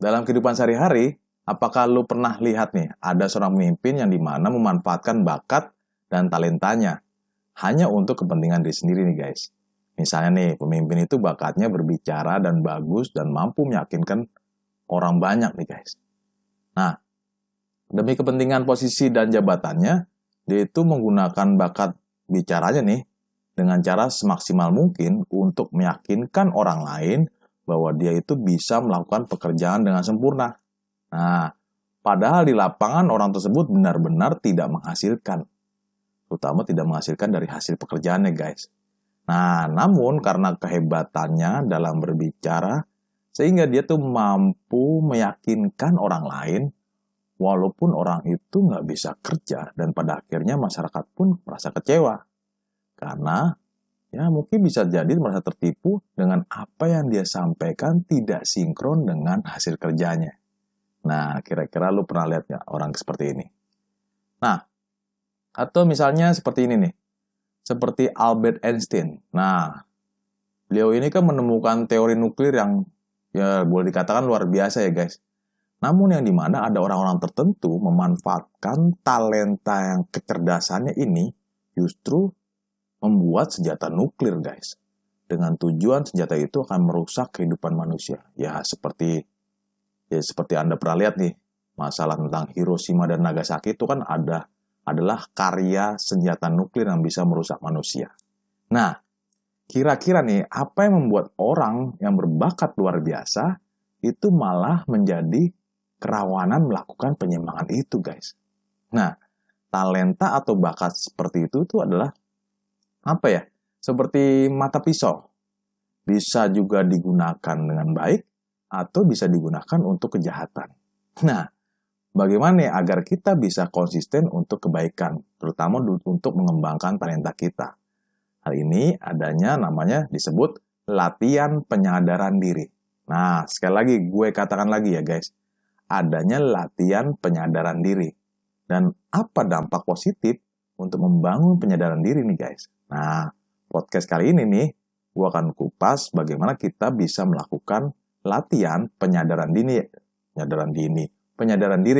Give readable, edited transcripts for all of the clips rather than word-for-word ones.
dalam kehidupan sehari-hari, apakah lu pernah lihat nih, ada seorang pemimpin yang dimana memanfaatkan bakat dan talentanya hanya untuk kepentingan diri sendiri nih guys. Misalnya nih, pemimpin itu bakatnya berbicara dan bagus dan mampu meyakinkan orang banyak nih guys. Nah, demi kepentingan posisi dan jabatannya, dia itu menggunakan bakat bicaranya nih dengan cara semaksimal mungkin untuk meyakinkan orang lain bahwa dia itu bisa melakukan pekerjaan dengan sempurna. Nah, padahal di lapangan orang tersebut benar-benar tidak menghasilkan. Terutama tidak menghasilkan dari hasil pekerjaannya guys. Nah, namun karena kehebatannya dalam berbicara, sehingga dia tuh mampu meyakinkan orang lain, walaupun orang itu nggak bisa kerja, dan pada akhirnya masyarakat pun merasa kecewa. Karena, ya mungkin bisa jadi merasa tertipu dengan apa yang dia sampaikan tidak sinkron dengan hasil kerjanya. Nah, kira-kira lu pernah lihat nggak orang seperti ini? Nah, atau misalnya seperti ini nih. Seperti Albert Einstein. Nah, beliau ini kan menemukan teori nuklir yang ya boleh dikatakan luar biasa ya guys. Namun yang dimana ada orang-orang tertentu memanfaatkan talenta yang kecerdasannya ini justru membuat senjata nuklir guys. Dengan tujuan senjata itu akan merusak kehidupan manusia. Ya seperti Anda pernah lihat nih, masalah tentang Hiroshima dan Nagasaki itu kan adalah karya senjata nuklir yang bisa merusak manusia. Nah, kira-kira nih, apa yang membuat orang yang berbakat luar biasa itu malah menjadi kerawanan melakukan penyimpangan itu, guys? Nah, talenta atau bakat seperti itu adalah apa ya? Seperti mata pisau. Bisa juga digunakan dengan baik atau bisa digunakan untuk kejahatan. Nah, bagaimana agar kita bisa konsisten untuk kebaikan, terutama untuk mengembangkan talenta kita? Hal ini adanya namanya disebut latihan penyadaran diri. Nah, sekali lagi gue katakan lagi ya guys, adanya latihan penyadaran diri. Dan apa dampak positif untuk membangun penyadaran diri nih guys? Nah, podcast kali ini nih, gue akan kupas bagaimana kita bisa melakukan latihan penyadaran diri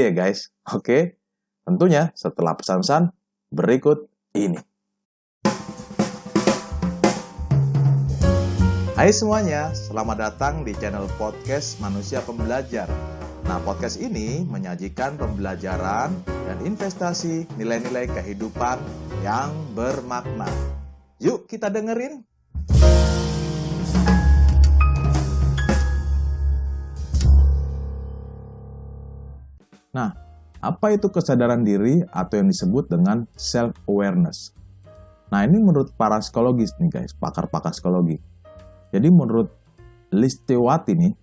ya guys. Oke, tentunya setelah pesan-pesan berikut ini. Hai semuanya, selamat datang di channel podcast Manusia Pembelajar. Nah, podcast ini menyajikan pembelajaran dan investasi nilai-nilai kehidupan yang bermakna. Yuk kita dengerin. Nah, apa itu kesadaran diri atau yang disebut dengan self-awareness? Nah, ini menurut para psikologis nih guys, pakar-pakar psikologi. Jadi menurut Listewati nih,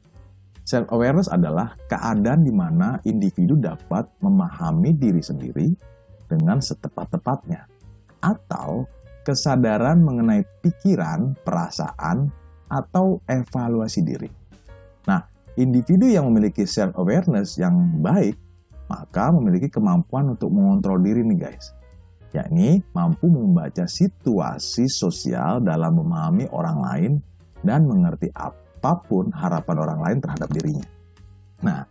self-awareness adalah keadaan di mana individu dapat memahami diri sendiri dengan setepat-tepatnya. Atau kesadaran mengenai pikiran, perasaan, atau evaluasi diri. Nah, individu yang memiliki self-awareness yang baik, maka memiliki kemampuan untuk mengontrol diri nih guys. Yakni mampu membaca situasi sosial dalam memahami orang lain dan mengerti apapun harapan orang lain terhadap dirinya. Nah,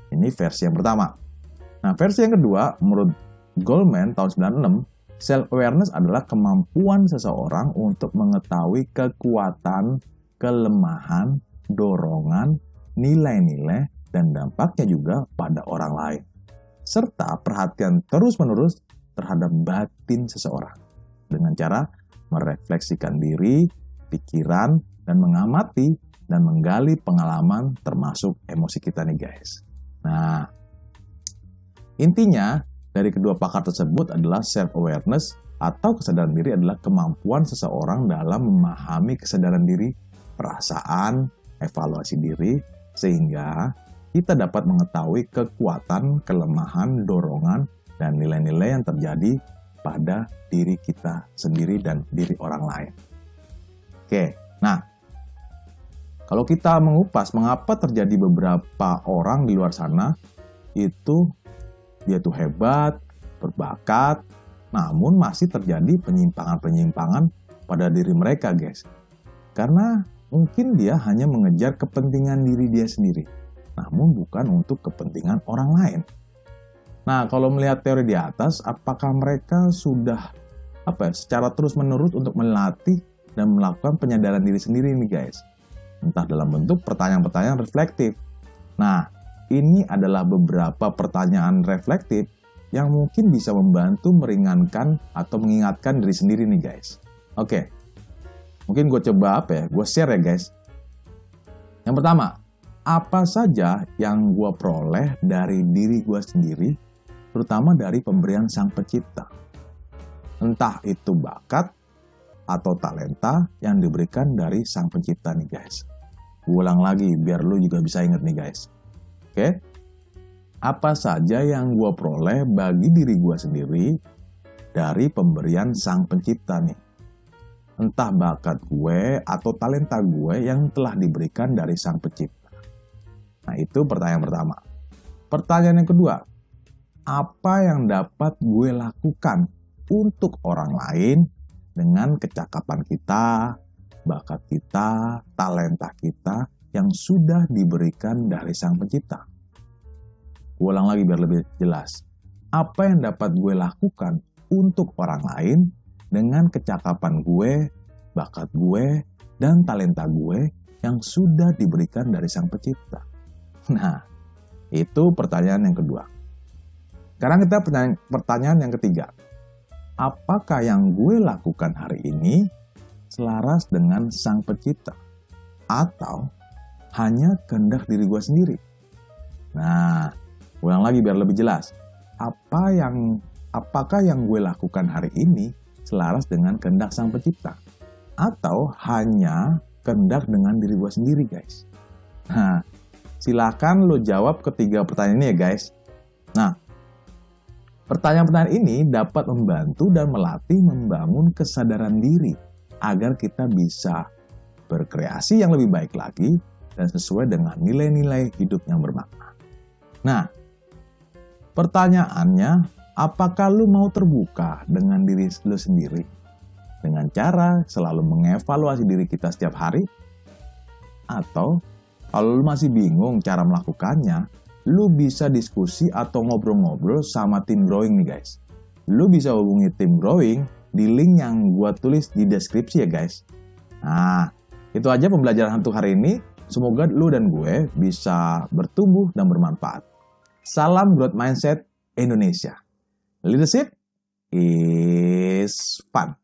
ini versi yang pertama. Nah, versi yang kedua, menurut Goleman tahun 96, self-awareness adalah kemampuan seseorang untuk mengetahui kekuatan, kelemahan, dorongan, nilai-nilai, dan dampaknya juga pada orang lain. Serta perhatian terus-menerus terhadap batin seseorang dengan cara merefleksikan diri, pikiran, dan mengamati dan menggali pengalaman termasuk emosi kita nih guys. Nah, intinya dari kedua pakar tersebut adalah self-awareness atau kesadaran diri adalah kemampuan seseorang dalam memahami kesadaran diri, perasaan, evaluasi diri, sehingga kita dapat mengetahui kekuatan, kelemahan, dorongan, dan nilai-nilai yang terjadi pada diri kita sendiri dan diri orang lain. Oke, nah, kalau kita mengupas mengapa terjadi beberapa orang di luar sana itu dia tuh hebat, berbakat, namun masih terjadi penyimpangan-penyimpangan pada diri mereka guys. Karena mungkin dia hanya mengejar kepentingan diri dia sendiri. namun bukan untuk kepentingan orang lain. Nah, kalau melihat teori di atas, apakah mereka sudah secara terus-menerus untuk melatih dan melakukan penyadaran diri sendiri nih guys? Entah dalam bentuk pertanyaan-pertanyaan reflektif. Nah, ini adalah beberapa pertanyaan reflektif yang mungkin bisa membantu meringankan atau mengingatkan diri sendiri nih guys. Oke, mungkin gue coba gue share ya guys. Yang pertama, apa saja yang gue peroleh dari diri gue sendiri, terutama dari pemberian Sang Pencipta. Entah itu bakat atau talenta yang diberikan dari Sang Pencipta nih guys. Gue ulang lagi biar lu juga bisa inget nih guys. Oke? Apa saja yang gue peroleh bagi diri gue sendiri dari pemberian Sang Pencipta nih. Entah bakat gue atau talenta gue yang telah diberikan dari Sang Pencipta. Nah, itu pertanyaan pertama. Pertanyaan yang kedua, apa yang dapat gue lakukan untuk orang lain dengan kecakapan kita, bakat kita, talenta kita yang sudah diberikan dari Sang Pencipta? Gue ulang lagi biar lebih jelas. Apa yang dapat gue lakukan untuk orang lain dengan kecakapan gue, bakat gue, dan talenta gue yang sudah diberikan dari Sang Pencipta? Nah, itu pertanyaan yang kedua. Sekarang kita pertanyaan yang ketiga. Apakah yang gue lakukan hari ini selaras dengan Sang Pencipta? Atau hanya kehendak diri gue sendiri? Nah, ulang lagi biar lebih jelas. Apakah yang gue lakukan hari ini selaras dengan kehendak Sang Pencipta? Atau hanya kehendak dengan diri gue sendiri guys? Nah, silakan lo jawab ketiga pertanyaan ini ya guys. Nah, pertanyaan-pertanyaan ini dapat membantu dan melatih membangun kesadaran diri agar kita bisa berkreasi yang lebih baik lagi dan sesuai dengan nilai-nilai hidup yang bermakna. Nah, pertanyaannya, apakah lu mau terbuka dengan diri lu sendiri? Dengan cara selalu mengevaluasi diri kita setiap hari? Atau kalau lu masih bingung cara melakukannya, lu bisa diskusi atau ngobrol-ngobrol sama tim growing nih guys. Lu bisa hubungi tim growing di link yang gua tulis di deskripsi ya guys. Nah, itu aja pembelajaran untuk hari ini. Semoga lu dan gue bisa bertumbuh dan bermanfaat. Salam Growth Mindset Indonesia. Leadership is fun.